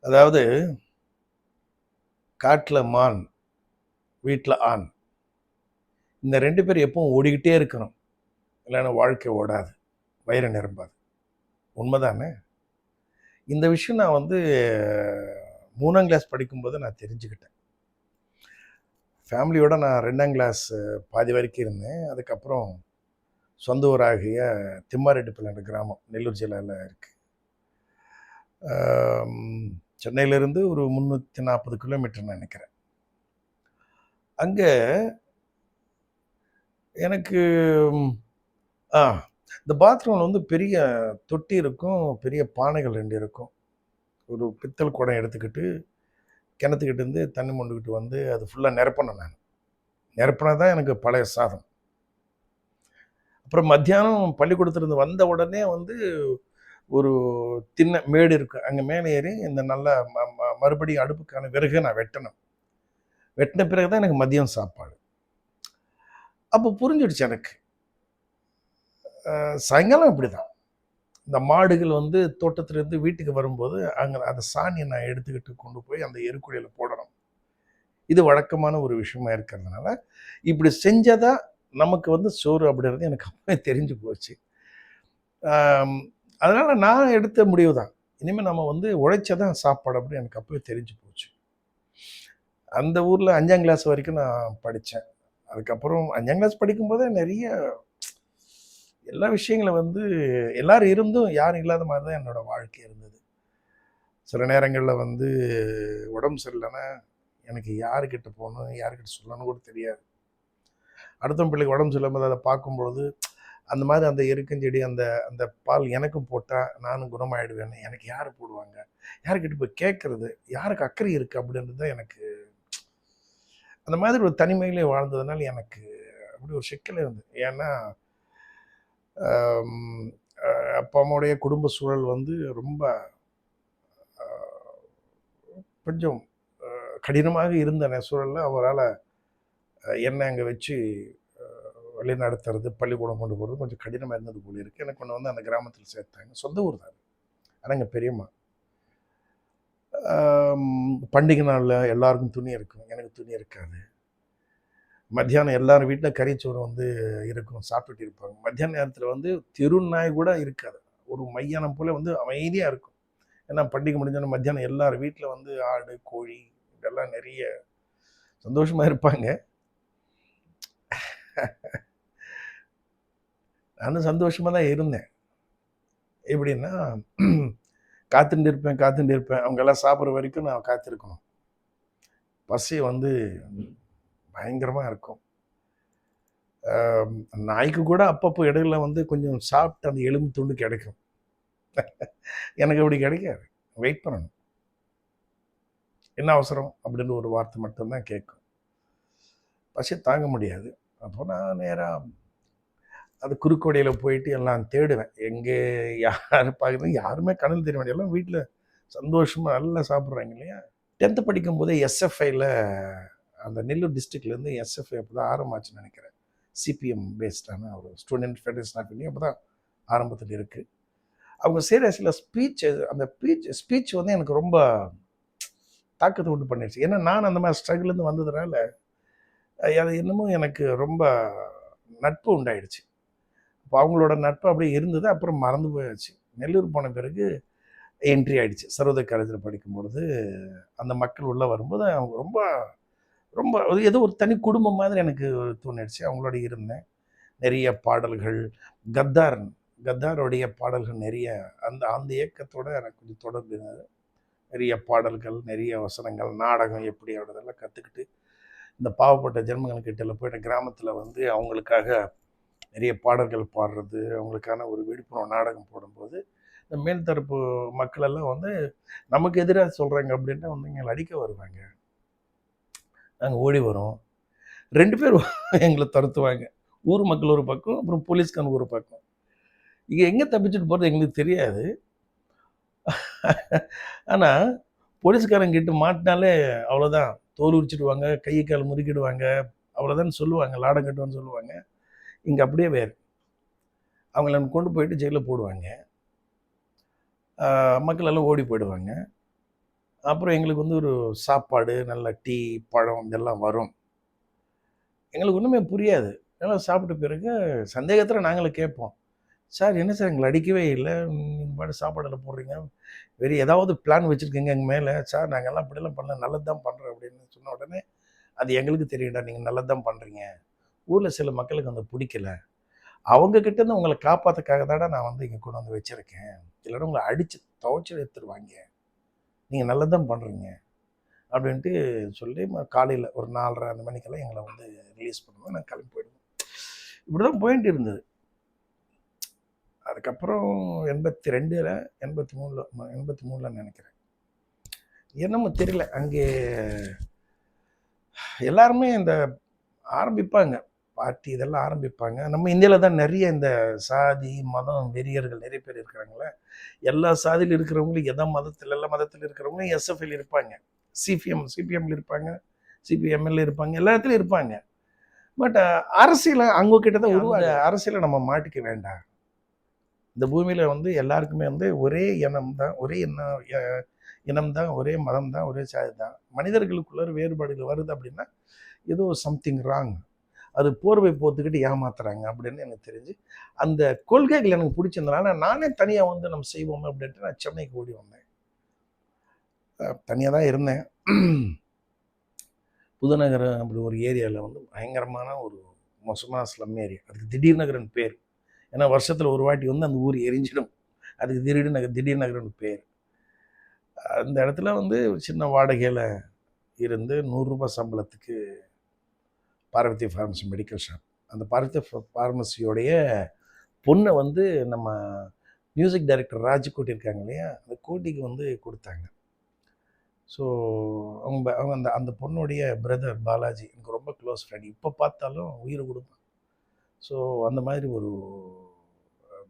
அதாவது காட்டுல மான், வீட்ல ஆண். இந்த 2 பேர் எப்பவும் ஓடிக்கிட்டே இருக்கணும். இல்லைன்னா வாழ்க்கை ஓடாது. வயிறு நிரம்பாது. உண்மதானே? இந்த விஷயம் நான் 3ஆம் கிளாஸ் படிக்கும்போது நான் தெரிஞ்சுக்கிட்டேன். ஃபேமிலியோட நான் 2ஆம் கிளாஸ் பாதி வரைக்கும் இருந்தேன். அதுக்கப்புறம் சொந்த ஊராகிய திம்மாரெட்டிப்பள்ளி கிராமம் நெல்லூர் ஜில்லால இருக்கு. சென்னையிலேருந்து ஒரு 340 கிலோமீட்டர்னு நினைக்கிறேன். அங்கே எனக்கு ஆ இந்த பாத்ரூமில் பெரிய தொட்டி இருக்கும், பெரிய பானைகள் 2 இருக்கும். ஒரு பித்தளை குடம் எடுத்துக்கிட்டு கிணத்துக்கிட்ட இருந்து தண்ணி மொண்டுக்கிட்டு அது ஃபுல்லாக நிரப்பணும் நான். நிரப்பினா தான் எனக்கு பழைய சாதம். அப்புறம் மத்தியானம் பள்ளிக்கூடத்துலேருந்து வந்த உடனே ஒரு திண்ணை மேடு இருக்கு. அங்கே மேலே ஏறி இந்த நல்ல மறுபடியும் அடுப்புக்கான விறகு நான் வெட்டணும். வெட்டின பிறகு தான் எனக்கு மதியம் சாப்பாடு. அப்போ புரிஞ்சிடுச்சு எனக்கு. சாயங்காலம் இப்படிதான். இந்த மாடுகள் தோட்டத்திலேருந்து வீட்டுக்கு வரும்போது அங்கே அந்த சாணியை நான் எடுத்துக்கிட்டு கொண்டு போய் அந்த எருக்குழியில் போடணும். இது வழக்கமான ஒரு விஷயமா இருக்கிறதுனால இப்படி செஞ்சதா நமக்கு சோறு அப்படின்றது எனக்கு அப்பவே தெரிஞ்சு போச்சு. அதனால நான் எடுத்த முடிவு தான். இனிமேல் நம்ம உழைச்சதான் சாப்பாடு அப்படின்னு எனக்கு அப்பவே தெரிஞ்சு போச்சு. அந்த ஊரில் 5ஆம் கிளாஸ் வரைக்கும் நான் படித்தேன். அதுக்கப்புறம் 5ஆம் கிளாஸ் படிக்கும்போதே நிறைய எல்லா விஷயங்களும் எல்லாரும் இருந்தும் யாரும் இல்லாத மாதிரி தான் என்னோட வாழ்க்கை இருந்தது. சில நேரங்களில் உடம்பு சரியில்லைன்னா எனக்கு யாருக்கிட்ட போகணும், யாருக்கிட்ட சொல்லணும்னு கூட தெரியாது. அடுத்தவங்க பிள்ளைக்கு உடம்பு சரியில்லாமல் அதை பார்க்கும்பொழுது அந்த மாதிரி அந்த எருக்கஞ்செடி அந்த அந்த பால் எனக்கும் போட்டால் நானும் குணமாயிடுவேன்னு எனக்கு யார் போடுவாங்க, யாருக்கிட்ட போய் கேட்குறது, யாருக்கு அக்கறை இருக்குது அப்படின்றது தான் எனக்கு அந்த மாதிரி ஒரு தனிமையிலே வாழ்ந்ததுனால எனக்கு அப்படி ஒரு சிக்கல் இருந்தது. ஏன்னா அப்பா அம்மாவுடைய குடும்ப சூழல் ரொம்ப கொஞ்சம் கடினமாக இருந்த சூழலில் அவரால் என்னை அங்கே வச்சு வழி நடத்துறது, பள்ளிக்கூடம் கொண்டு போகிறது கொஞ்சம் கடினமாக இருந்தது போல இருக்குது. எனக்கு கொண்டு அந்த கிராமத்தில் சேர்த்தாங்க. சொந்த ஊர் தான். ஆனால் எங்கள் பெரியம்மா பண்டிகை நாளில் எல்லாருக்கும் துணி இருக்கும், எனக்கு துணி இருக்காது. மத்தியானம் எல்லாரும் வீட்டில் கறிச்சோறு இருக்கும், சாப்பிட்டுட்டு இருப்பாங்க. மத்தியான நேரத்தில் தெருநாய் கூட இருக்காது. ஒரு மையானம் போல் அமைதியாக இருக்கும். ஏன்னா பண்டிகை முடிஞ்சோன்னா மத்தியானம் எல்லாரும் வீட்டில் ஆடு, கோழி இதெல்லாம் நிறைய சந்தோஷமாக இருப்பாங்க. நானும் சந்தோஷமாக தான் இருந்தேன். எப்படின்னா காத்துட்டு இருப்பேன். அவங்கெல்லாம் சாப்பிட்ற வரைக்கும் நான் காத்திருக்கணும். பசி பயங்கரமாக இருக்கும். நாய்க்கு கூட அப்பப்போ இடையில கொஞ்சம் சாப்பிட்டு அந்த எலும்பு துண்டு கிடைக்கும். எனக்கு அப்படி கிடைக்காது. வெயிட் பண்ணணும். என்ன அவசரம் அப்படின்னு ஒரு வார்த்தை மட்டும்தான் கேட்கும். பசி தாங்க முடியாது. அப்போ நான் நேராக அது குறுக்கோடையில் போயிட்டு எல்லாம் தேடுவேன். எங்கே யார் பார்க்குறது, யாருமே கண்ணில் தெரிய வேண்டிய எல்லாம் வீட்டில் சந்தோஷமாக நல்லா சாப்பிட்றாங்க இல்லையா. 10th படிக்கும் போதே எஸ்எஃப்ஐயில் அந்த நெல்லூர் டிஸ்ட்ரிக்ட்லேருந்து எஸ்எஃப்ஐ அப்போ தான் ஆரம்பமாச்சுன்னு நினைக்கிறேன். சிபிஎம் பேஸ்டான ஒரு ஸ்டூடெண்ட் ஃபெடரேஷன் ஆஃப் இந்தியா அப்போ தான் ஆரம்பத்தில் இருக்குது. அவங்க செய்கிற சில அந்த ஸ்பீச் எனக்கு ரொம்ப தாக்கத்தை உண்டு பண்ணிடுச்சு. ஏன்னா நான் அந்த மாதிரி ஸ்ட்ரகிள்லேருந்து வந்ததுனால அது என்னமோ எனக்கு ரொம்ப நட்பு உண்டாயிடுச்சு. இப்போ அவங்களோட நட்பு அப்படியே இருந்தது. அப்புறம் மறந்து போயாச்சு. நெல்லூர் போன பிறகு என்ட்ரி ஆகிடுச்சு. சர்வோதய காலேஜில் படிக்கும்பொழுது அந்த மக்கள் உள்ளே வரும்போது அவங்க ரொம்ப ரொம்ப ஏதோ ஒரு தனி குடும்பம் மாதிரி எனக்கு தோணிடுச்சு. அவங்களோட இருந்தேன். நிறைய பாடல்கள், கத்தாருடைய பாடல்கள் நிறைய அந்த அந்த இயக்கத்தோடு எனக்கு கொஞ்சம் தொடர்பு இருந்தது. நிறைய பாடல்கள், நிறைய வசனங்கள், நாடகம் எப்படி அப்படின்றதெல்லாம் கற்றுக்கிட்டு இந்த பாவப்பட்ட ஜென்மங்களுக்கிட்ட போய்ட்டு கிராமத்தில் அவங்களுக்காக நிறைய பாடல்கள் பாடுறது, அவங்களுக்கான ஒரு விழிப்புணர்வு நாடகம் போடும்போது இந்த மேல் தரப்பு மக்களெல்லாம் நமக்கு எதிராக சொல்கிறாங்க அப்படின்னா எங்களை அடிக்க வருவாங்க. நாங்கள் ஓடி வரோம். 2 பேர் எங்களை துரத்துவாங்க. ஊர் மக்கள் ஒரு பக்கம், அப்புறம் போலீஸ்காரங்க ஒரு பக்கம். இங்கே எங்கே தப்பிச்சுட்டு போகிறது எங்களுக்கு தெரியாது. ஆனால் போலீஸ்காரங்க கிட்ட மாட்டினாலே அவ்வளோதான், தோல் உரிச்சிடுவாங்க, கை கால் முறுக்கிடுவாங்க, அவ்வளோதான் சொல்லுவாங்க, லாடம் கட்டுவான்னு சொல்லுவாங்க. இங்கே அப்படியே வேறு. அவங்கள கொண்டு போயிட்டு ஜெயிலில் போடுவாங்க. மக்கள் எல்லாம் ஓடி போயிடுவாங்க. அப்புறம் எங்களுக்கு வந்து ஒரு சாப்பாடு, நல்ல டீ, பழம் இதெல்லாம் வரும். எங்களுக்கு ஒன்றுமே புரியாது. எல்லாம் சாப்பிட்ட பிறகு சந்தேகத்தில் நாங்களும் கேட்போம். சார் என்ன சார் எங்களை அடிக்கவே இல்லை, நீங்கள் பாட்டு சாப்பாடெல்லாம் போடுறீங்க, வேறு ஏதாவது பிளான் வச்சுருக்கீங்க எங்கள் மேலே? சார் நாங்கள்லாம் அப்படிலாம் பண்ணல, நல்லது தான் பண்ணுறோம் அப்படின்னு சொன்ன உடனே, அது எங்களுக்கு தெரியும்டா, நீங்கள் நல்லது தான் பண்ணுறீங்க. ஊரில் சில மக்களுக்கு அந்த பிடிக்கல. அவங்க கிட்டேருந்து உங்களை காப்பாற்றுறதுக்காக தான்டா நான் வந்து இங்கே கொண்டு வந்து வச்சுருக்கேன். இல்லைன்னா உங்களை அடித்து துவைச்சி எடுத்துருவாங்க. நீங்கள் நல்லது தான் பண்ணுறீங்க அப்படின்ட்டு சொல்லி காலையில் ஒரு 4:30 அந்த மணிக்கெல்லாம் எங்களை வந்து ரிலீஸ் பண்ணுவோம். நான் கிளம்பி போயிடுவோம். இப்படி தான் போயிட்டு இருந்தது. அதுக்கப்புறம் 82ல் 83ல் நினைக்கிறேன். என்னமோ தெரியல, அங்கே எல்லாருமே இந்த ஆரம்பிப்பாங்க, பார்ட்டி இதெல்லாம் ஆரம்பிப்பாங்க. நம்ம இந்தியாவில் தான் நிறைய இந்த சாதி மதம் வெறியர்கள் நிறைய பேர் இருக்கிறாங்களே. எல்லா சாதியில் இருக்கிறவங்களும் எல்லா மதத்தில் இருக்கிறவங்களும் எஸ்எஃப்ஐயில் இருப்பாங்க, சிபிஎம்ல இருப்பாங்க, சிபிஎம்எல் இருப்பாங்க, எல்லா இடத்துலையும் இருப்பாங்க. பட் அரசியலை அவங்க கிட்ட தான் உருவாங்க. அரசியலை நம்ம மாட்டிக்க வேண்டாம். இந்த பூமியில் வந்து எல்லாருக்குமே வந்து ஒரே இனம் தான், ஒரே இனம் தான், ஒரே மதம் தான், ஒரே சாதி தான். மனிதர்களுக்குள்ள வேறுபாடுகள் வருது அப்படின்னா ஏதோ சம்திங் ராங். அது போர்வை போத்துக்கிட்டு ஏமாத்துறாங்க அப்படின்னு எனக்கு தெரிஞ்சு, அந்த கொள்கைகள் எனக்கு பிடிச்சிருந்தனால நானே தனியாக வந்து நம்ம செய்வோம் அப்படின்ட்டு நான் சென்னைக்கு ஓடி வந்தேன். தனியாக தான் இருந்தேன். புதுநகரம் அப்படி ஒரு ஏரியாவில் வந்து பயங்கரமான ஒரு மோசமான ஸ்லம் ஏரியா. அதுக்கு திடீர் நகரன் பேர். ஏன்னா வருஷத்தில் ஒரு வாட்டி வந்து அந்த ஊர் எரிஞ்சிடும். அதுக்கு திடீர் நகரன் பேர். அந்த இடத்துல வந்து சின்ன வாடகையில் இருந்து 100 ரூபாய் சம்பளத்துக்கு பார்வதி ஃபார்மசி மெடிக்கல் ஷாப். அந்த பார்வதி ஃபார்மசியோடைய பொண்ணை வந்து நம்ம மியூசிக் டைரக்டர் ராஜ்கோட்டி இருக்காங்க இல்லையா, அந்த கோட்டிக்கு வந்து கொடுத்தாங்க. ஸோ அவங்க அந்த அந்த பொண்ணுடைய பிரதர் பாலாஜி எனக்கு ரொம்ப க்ளோஸ் ஃப்ரெண்ட். இப்போ பார்த்தாலும் உயிரை கொடுப்பேன். ஸோ அந்த மாதிரி ஒரு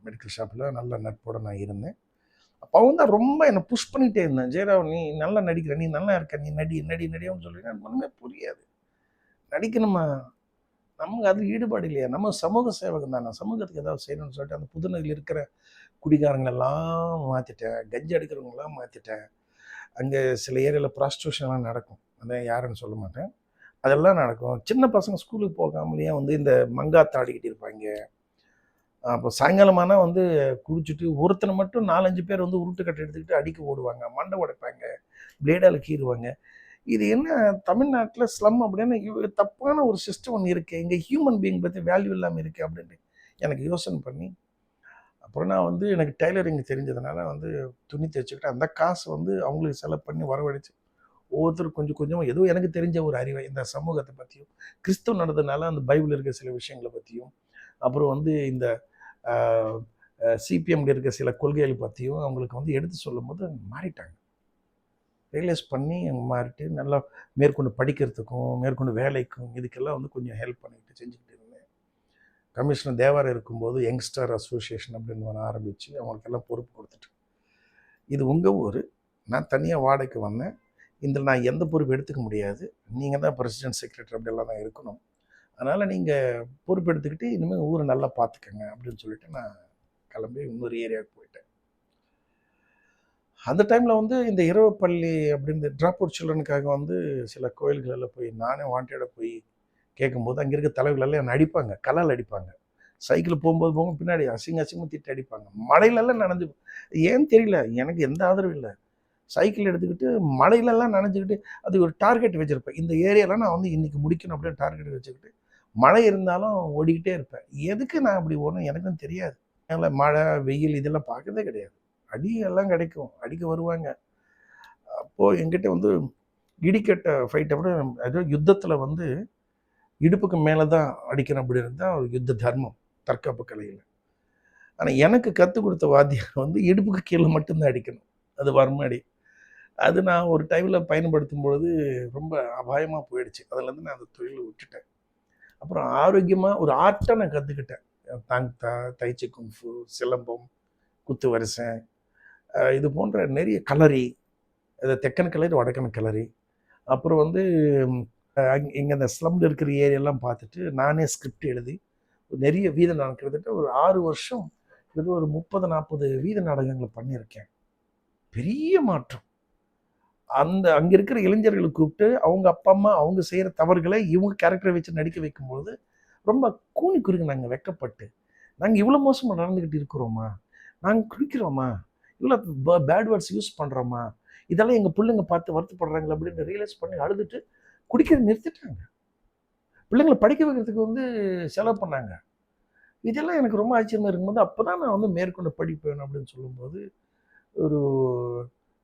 மெடிக்கல் ஷாப்பில் நல்ல நட்போடு நான் இருந்தேன். அப்போ வந்து ரொம்ப என்னை புஷ் பண்ணிகிட்டே இருந்தேன். ஜெயராவ் நீ நல்லா நடிக்கிற, நீ நல்லா இருக்க, நீ நடின்னு சொல்லி எனக்கு ஒன்றுமே புரியாது. நடிக்கணுமா, நமக்கு அது ஈடுபாடு இல்லையா, நம்ம சமூக சேவகம் தானே, சமூகத்துக்கு ஏதாவது செய்யணும்னு சொல்லிட்டு அந்த புதுநகரில் இருக்கிற குடிகாரங்களெல்லாம் மாற்றிட்டேன், கஞ்சி அடிக்கிறவங்களாம் மாற்றிட்டேன். அங்கே சில ஏரியாவில் ப்ராஸ்டியூஷன்லாம் நடக்கும், அதான் யாருன்னு சொல்ல மாட்டேன், அதெல்லாம் நடக்கும். சின்ன பசங்க ஸ்கூலுக்கு போகாமலேயே வந்து இந்த மங்காத்த ஆடிக்கிட்டு இருப்பாங்க. அப்போ சாயங்காலமானால் வந்து குடிச்சிட்டு ஒருத்தனை மட்டும் 4-5 பேர் வந்து உருட்டுக்கட்டை எடுத்துக்கிட்டு அடிக்க ஓடுவாங்க, மண்டை உடைப்பாங்க, பிளேடால் கீறுவாங்க. இது என்ன தமிழ்நாட்டில் ஸ்லம் அப்படின்னு தப்பான ஒரு சிஸ்டம் ஒன்று இருக்குது, இங்கே ஹியூமன் பீயிங் பற்றி வேல்யூ இல்லாமல் இருக்குது அப்படின்ட்டு எனக்கு யோசனை பண்ணி, அப்புறம் நான் வந்து எனக்கு டெய்லரிங் தெரிஞ்சதுனால வந்து துணி தைச்சிக்கிட்டு அந்த காசு வந்து அவங்களுக்கு செலவு பண்ணி வரவழைச்சு ஒவ்வொருத்தரும் கொஞ்சம் கொஞ்சம் ஏதோ எனக்கு தெரிஞ்ச ஒரு அறிவை இந்த சமூகத்தை பற்றியும், கிறிஸ்துவ நடந்ததுனால அந்த பைபிள் இருக்கிற சில விஷயங்களை பற்றியும், அப்புறம் வந்து இந்த சிபிஎம்ல இருக்க சில கொள்கைகள் பற்றியும் அவங்களுக்கு வந்து எடுத்து சொல்லும் போது மாறிட்டாங்க. ரியலைஸ் பண்ணி மாறிட்டு நல்லா மேற்கொண்டு படிக்கிறதுக்கும் மேற்கொண்டு வேலைக்கும் இதுக்கெல்லாம் வந்து கொஞ்சம் ஹெல்ப் பண்ணிட்டு செஞ்சுக்கிட்டு இருந்தேன். கமிஷனர் தேவாரம் இருக்கும்போது யங்ஸ்டர் அசோசியேஷன் அப்படின்னு ஒன்று ஆரம்பித்து அவங்களுக்கெல்லாம் பொறுப்பு கொடுத்துட்டு, இது உங்கள் ஊர், நான் தனியாக வாடகைக்கு வந்தேன், இதில் நான் எந்த பொறுப்பு எடுத்துக்க முடியாது, நீங்கள் தான் பிரசிடென்ட் செக்ரட்டரி அப்படியெல்லாம் தான் இருக்கணும், அதனால் நீங்கள் பொறுப்பு எடுத்துக்கிட்டு இனிமேல் ஊரை நல்லா பார்த்துக்கங்க அப்படின்னு சொல்லிட்டு நான் கிளம்பி இன்னொரு ஏரியாவுக்கு போயிட்டேன். அந்த டைமில் வந்து இந்த இரவு பள்ளி அப்படின்னு ட்ராப் அவுட் சில்ட்ரனுக்காக வந்து சில கோயில்களில் போய் நானே வாண்டடாக போய் கேட்கும்போது அங்கே இருக்க தலைவர்களெல்லாம் என்னை அடிப்பாங்க, கல்லால் அடிப்பாங்க. சைக்கிள் போகும்போது பின்னாடி அசிங்கமாக திட்டு அடிப்பாங்க. மழையிலெல்லாம் நனைஞ்சு, ஏன்னு தெரியல, எனக்கு எந்த ஆதரவும் இல்லை. சைக்கிள் எடுத்துக்கிட்டு மழையிலெல்லாம் நனைஞ்சிக்கிட்டு அது ஒரு டார்கெட் வச்சுருப்பேன். இந்த ஏரியாவில் நான் வந்து இன்றைக்கி முடிக்கணும் அப்படின்னு டார்கெட் வச்சுக்கிட்டு மழை இருந்தாலும் ஓடிக்கிட்டே இருப்பேன். எதுக்கு நான் அப்படி ஓடணும் எனக்கும் தெரியாது. அதனால் மழை வெயில் இதெல்லாம் பார்க்கறதே கிடையாது. அடி எல்லாம் கிடைக்கும், அடிக்க வருவாங்க. அப்போது என்கிட்ட வந்து இடிக்கட்ட ஃபைட்டை விட ஏதோ யுத்தத்தில் வந்து இடுப்புக்கு மேலே தான் அடிக்கணும் அப்படின்னு தான் ஒரு யுத்த தர்மம் தற்காப்பு கலையில். ஆனால் எனக்கு கற்றுக் கொடுத்த வாத்தியார் வந்து இடுப்புக்கு கீழே மட்டும்தான் அடிக்கணும், அது வர்மடி. அது நான் ஒரு டைமில் பயன்படுத்தும் பொழுது ரொம்ப அபாயமாக போயிடுச்சு. அதுலேருந்து நான் அந்த தொழிலை விட்டுட்டேன். அப்புறம் ஆரோக்கியமாக ஒரு ஆர்ட்டை நான் கற்றுக்கிட்டேன். தாங்தா, தைச்சி குங்ஃபு, சிலம்பம், குத்து வரிசை, இது போன்ற நிறைய கலரி, அது தெக்கன் கலரி, வடக்கன் கலரி. அப்புறம் வந்து இங்கே இந்த ஸ்லம்ல இருக்கிற ஏரியாலாம் பார்த்துட்டு நானே ஸ்கிரிப்ட் எழுதி நிறைய வீத நாடகம் கிட்டத்தட்ட ஒரு 6 வருஷம் இது ஒரு 30-40 வீத நாடகங்களை பண்ணியிருக்கேன். பெரிய மாற்றம். அங்கே இருக்கிற இளைஞர்களை கூப்பிட்டு அவங்க அப்பா அம்மா அவங்க செய்கிற தவறுகளை இவங்க கேரக்டரை வச்சு நடிக்க வைக்கும்போது ரொம்ப கூனி குறுங்க நாங்கள் வெக்கப்பட்டு, நாங்கள் இவ்வளோ மோசமாக நடந்துக்கிட்டு இருக்கிறோமா, நாங்கள் குடிக்கிறோமா, இவ்வளோ பேட் வேர்ட்ஸ் யூஸ் பண்ணுறோமா, இதெல்லாம் எங்கள் பிள்ளைங்க பார்த்து வருத்தப்படுறாங்களே அப்படின்னு ரியலைஸ் பண்ணி அழுதுட்டு குடிக்கிறத நிறுத்திட்டாங்க. பிள்ளைங்களை படிக்க வைக்கிறதுக்கு வந்து செலவு பண்ணாங்க. இதெல்லாம் எனக்கு ரொம்ப ஆச்சரியமாக இருக்கும்போது அப்போ தான் நான் வந்து மேற்கொண்டு படிப்பேன் அப்படின்னு சொல்லும்போது ஒரு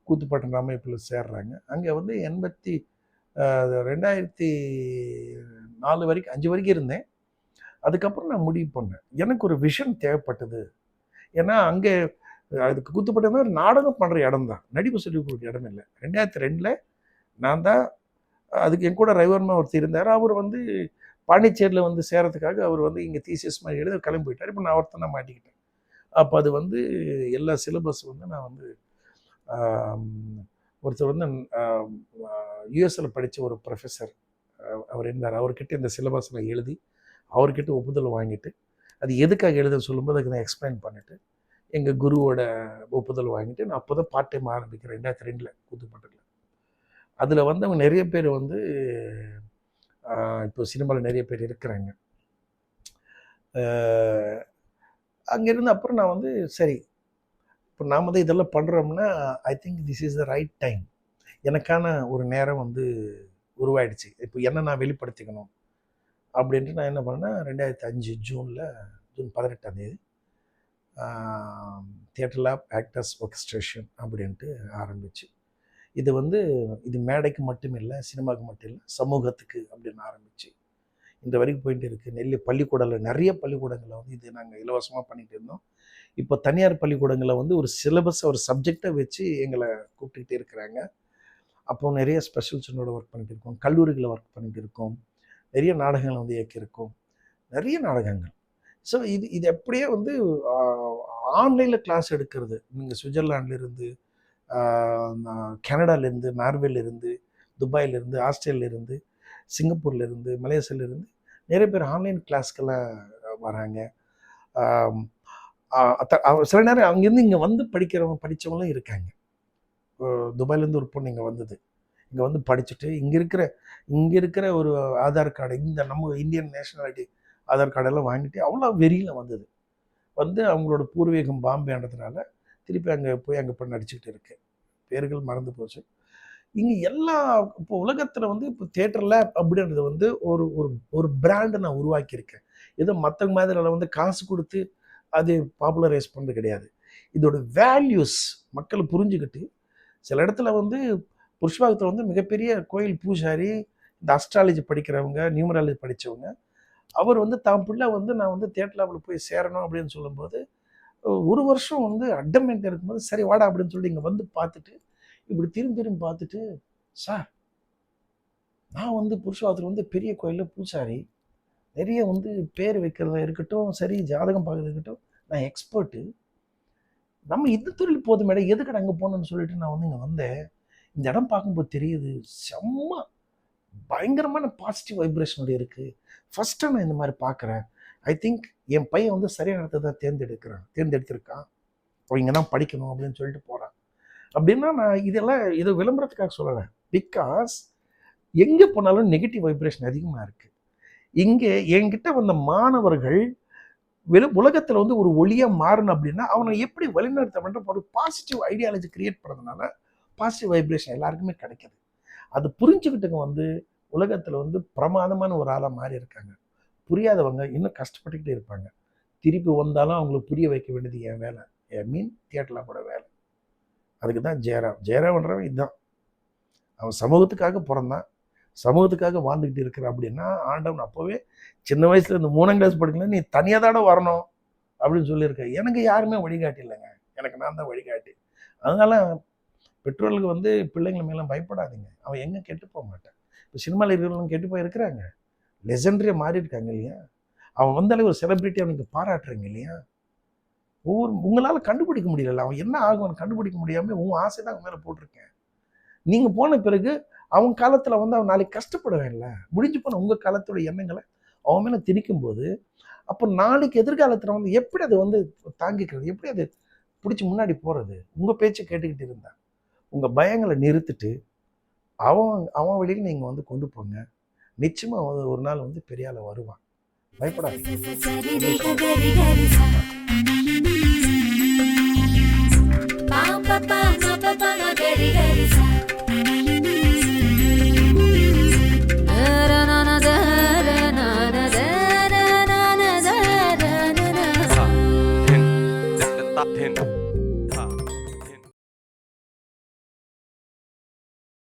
கூத்துப்பாட்டன் அமைப்பில் சேர்றாங்க. அங்கே வந்து 2004 வரைக்கும் 5 வரைக்கும் இருந்தேன். அதுக்கப்புறம் நான் முடிவு பண்ணேன். எனக்கு ஒரு விஷன் தேவைப்பட்டது. ஏன்னா அங்கே அதுக்கு கூத்துப்பாட்டம் ஒரு நாடகம் பண்ணுற இடம் தான், நடிப்பு சொல்லிக் கொடுக்குற இடம் இல்லை. 2002 நான் தான் அதுக்கு என் கூட ரவிவர்மா ஒருத்தர் இருந்தார். அவர் வந்து பாண்டிச்சேரியில் வந்து சேரத்துக்காக அவர் வந்து இங்கே தீசிஸ் மாதிரி எழுத கிளம்பி போயிட்டார். இப்போ நான் ஒருத்தனை மாட்டிக்கிட்டேன். அப்போ அது வந்து எல்லா சிலபஸ் வந்து நான் வந்து ஒருத்தர் வந்து யூஎஸ்ல படித்த ஒரு ப்ரொஃபஸர் அவர் இருந்தார். அவர்கிட்ட இந்த சிலபஸ் நான் எழுதி அவர்கிட்ட ஒப்புதல் வாங்கிட்டு அது எதுக்காக எழுத சொல்லும்போது அதுக்கு நான் எக்ஸ்பிளைன் பண்ணிவிட்டு எங்கள் குருவோட ஒப்புதல் வாங்கிட்டு நான் அப்போ தான் பார்ட் டைம் ஆரம்பிக்கிறேன் 2002 கூத்துப்பட்டில். அதில் வந்து அவங்க நிறைய பேர் வந்து இப்போ சினிமாவில் நிறைய பேர் இருக்கிறாங்க. அங்கேருந்து அப்புறம் நான் வந்து சரி இப்போ நாம் வந்து இதெல்லாம் பண்ணுறோம்னா I think this is the right time. எனக்கான ஒரு நேரம் வந்து உருவாயிடுச்சு. இப்போ என்ன நான் வெளிப்படுத்திக்கணும் அப்படின்ட்டு நான் என்ன பண்ணேன்னா 2005 ஜூன் 18 தியேட்டர் லேப் ஆக்டர்ஸ் ஒர்க்ஸ்ட்ரேஷன் அப்படின்ட்டு ஆரம்பிச்சு இது வந்து இது மேடைக்கு மட்டும் இல்லை, சினிமாவுக்கு மட்டும் இல்லை, சமூகத்துக்கு அப்படின்னு ஆரம்பிச்சு இந்த வரைக்கும் போயிட்டு இருக்குது. நெல்லை பள்ளிக்கூடத்தில் நிறைய பள்ளிக்கூடங்களில் வந்து இது நாங்கள் இலவசமாக பண்ணிகிட்டு இருந்தோம். இப்போ தனியார் பள்ளிக்கூடங்களில் வந்து ஒரு சிலபஸ் ஒரு சப்ஜெக்டை வச்சு எங்களை கூப்பிட்டுக்கிட்டே இருக்கிறாங்க. அப்போ நிறைய ஸ்பெஷல் சின்னோட ஒர்க் பண்ணிகிட்டு இருக்கோம், கல்லூரிகளை ஒர்க் பண்ணிகிட்டு இருக்கோம், நிறைய நாடகங்களை வந்து இயக்கியிருக்கோம், நிறைய நாடகங்கள். ஸோ இது எப்படியே வந்து ஆன்லைனில் கிளாஸ் எடுக்கிறது. நீங்கள் சுவிட்சர்லாண்ட்லேருந்து, கனடாலேருந்து, நார்வேலேருந்து, துபாயிலேருந்து, ஆஸ்திரேலியாவிலேருந்து, சிங்கப்பூர்லேருந்து, மலேசியாவிலேருந்து நிறைய பேர் ஆன்லைன் கிளாஸ்க்கெல்லாம் வராங்க. சில நேரம் அங்கேருந்து இங்கே வந்து படித்தவங்களும் இருக்காங்க. துபாயிலேருந்து ஒரு பொண்ணு இங்கே வந்தது. இங்கே வந்து படிச்சுட்டு இங்கே இருக்கிற ஒரு ஆதார் கார்டு, இந்த நம்ம இந்தியன் நேஷனாலிட்டி ஆதார் கார்டெல்லாம் வாங்கிட்டு அவ்வளோ வெறியில் வந்தது. வந்து அவங்களோட பூர்வீகம் பாம்பேன்றதுனால திருப்பி அங்கே போய் நடிச்சுக்கிட்டு இருக்கு. பேர்கள் மறந்து போச்சு. இங்கே எல்லா இப்போ உலகத்தில் வந்து இப்போ தியேட்டரில் அப்படின்றது வந்து ஒரு ஒரு ஒரு பிராண்டை நான் உருவாக்கியிருக்கேன். ஏதோ மற்ற மாதிரி வந்து காசு கொடுத்து அது பாப்புலரைஸ் பண்ணுறது கிடையாது. இதோட வேல்யூஸ் மக்களை புரிஞ்சுக்கிட்டு சில இடத்துல வந்து புருஷபாகத்தில் வந்து மிகப்பெரிய கோயில் பூஜாரி, இந்த அஸ்ட்ராலஜி படிக்கிறவங்க, நியூமராலஜி படித்தவங்க, அவர் வந்து தான் பிள்ளை வந்து நான் வந்து தியேட்டர் லேபில் போய் சேரணும் அப்படின்னு சொல்லும்போது ஒரு வருஷம் வந்து அட்டமெண்ட் இருக்கும்போது சரி வாடா அப்படின்னு சொல்லிட்டு இங்கே வந்து பார்த்துட்டு இப்படி திரும்பி பார்த்துட்டு, சார் நான் வந்து புருஷவாகத்தில் வந்து பெரிய கோயிலில் பூசாரி, நிறைய வந்து பேர் வைக்கிறதா இருக்கட்டும், சரி ஜாதகம் பார்க்கறது இருக்கட்டும், நான் எக்ஸ்பர்ட்டு, நம்ம இந்த தொழில் போதும் மேடம், எதுக்கு அங்கே போகணும்னு சொல்லிட்டு நான் வந்து இங்கே வந்தேன். இந்த இடம் பார்க்கும்போது தெரியுது செம்ம பயங்கரமான பாசிட்டிவ் வைப்ரேஷனோட இருக்குது. ஃபஸ்ட்டாக நான் இந்த மாதிரி பார்க்குறேன். ஐ திங்க் என் பையன் வந்து சரியான இடத்த தான் தேர்ந்தெடுத்திருக்கான். அவன் இங்கே தான் படிக்கணும் அப்படின்னு சொல்லிட்டு போகிறான். அப்படின்னா நான் இதை விளம்பரத்துக்காக சொல்லலை. பிகாஸ் எங்கே போனாலும் நெகட்டிவ் வைப்ரேஷன் அதிகமாக இருக்குது. இங்கே என்கிட்ட வந்த மாணவர்கள் உலகத்தில் வந்து ஒரு ஒளியாக மாறணும் அப்படின்னா அவனை எப்படி வழிநடத்த வேண்டும், ஒரு பாசிட்டிவ் ஐடியாலஜி கிரியேட் பண்ணுறதுனால பாசிட்டிவ் வைப்ரேஷன் எல்லாருக்குமே கிடைக்கிது. அது புரிஞ்சுக்கிட்டுங்க வந்து உலகத்தில் வந்து பிரமாதமான ஒரு ஆளாக மாறி இருக்காங்க. புரியாதவங்க இன்னும் கஷ்டப்பட்டுக்கிட்டே இருப்பாங்க. திருப்பி வந்தாலும் அவங்களுக்கு புரிய வைக்க வேண்டியது என் வேலை, தியேட்டரில் கூட வேலை. அதுக்கு தான் ஜெயராம்ன்றவன் இதுதான். அவன் சமூகத்துக்காக பிறந்தான், சமூகத்துக்காக வாழ்ந்துக்கிட்டு இருக்கிறான். அப்படின்னா ஆண்டவன் அப்போவே சின்ன வயசுல இந்த 3ஆம் கிளாஸ் படிக்கல நீ தனியாக தானே வரணும் அப்படின்னு சொல்லியிருக்க. எனக்கு யாருமே வழிகாட்டி இல்லைங்க, எனக்கு நான் தான் வழிகாட்டி. அதனால பெற்றோர்களுக்கு வந்து பிள்ளைங்களை மேலாம் பயப்படாதீங்க. அவன் எங்கே கெட்டு போக மாட்டான். இப்போ சினிமாவில் இருக்கிறவங்க கெட்டு போய் இருக்கிறாங்க, லெஜெண்டரியாக மாறி இருக்காங்க இல்லையா. அவன் வந்தாலே ஒரு செலிபிரிட்டி அவனுக்கு பாராட்டுறீங்க இல்லையா. உங்களால் கண்டுபிடிக்க முடியல, அவன் என்ன ஆகும் கண்டுபிடிக்க முடியாமல் உன் ஆசை தான் அவன் மேலே போட்டிருக்கேன். நீங்கள் போன பிறகு அவங்க காலத்தில் வந்து அவன் நாளைக்கு கஷ்டப்படுவேன்ல. முடிஞ்சு போன உங்கள் காலத்தோட எண்ணங்களை அவன் மேலே திணிக்கும் போது அப்போ நாளைக்கு எதிர்காலத்தில் வந்து எப்படி அதை வந்து தாங்கிக்கிறது, எப்படி அதை பிடிச்சி முன்னாடி போகிறது. உங்கள் பேச்சை கேட்டுக்கிட்டு இருந்தா உங்கள் பயங்களை நிறுத்திட்டு அவன் அவன் வழியில நீங்க வந்து கொண்டு போங்க. நிச்சயமா ஒரு நாள் வந்து பெரிய ஆளா வருவான். பயப்படாதீங்க. Pa pa pa ma pa pa ma gari gari sa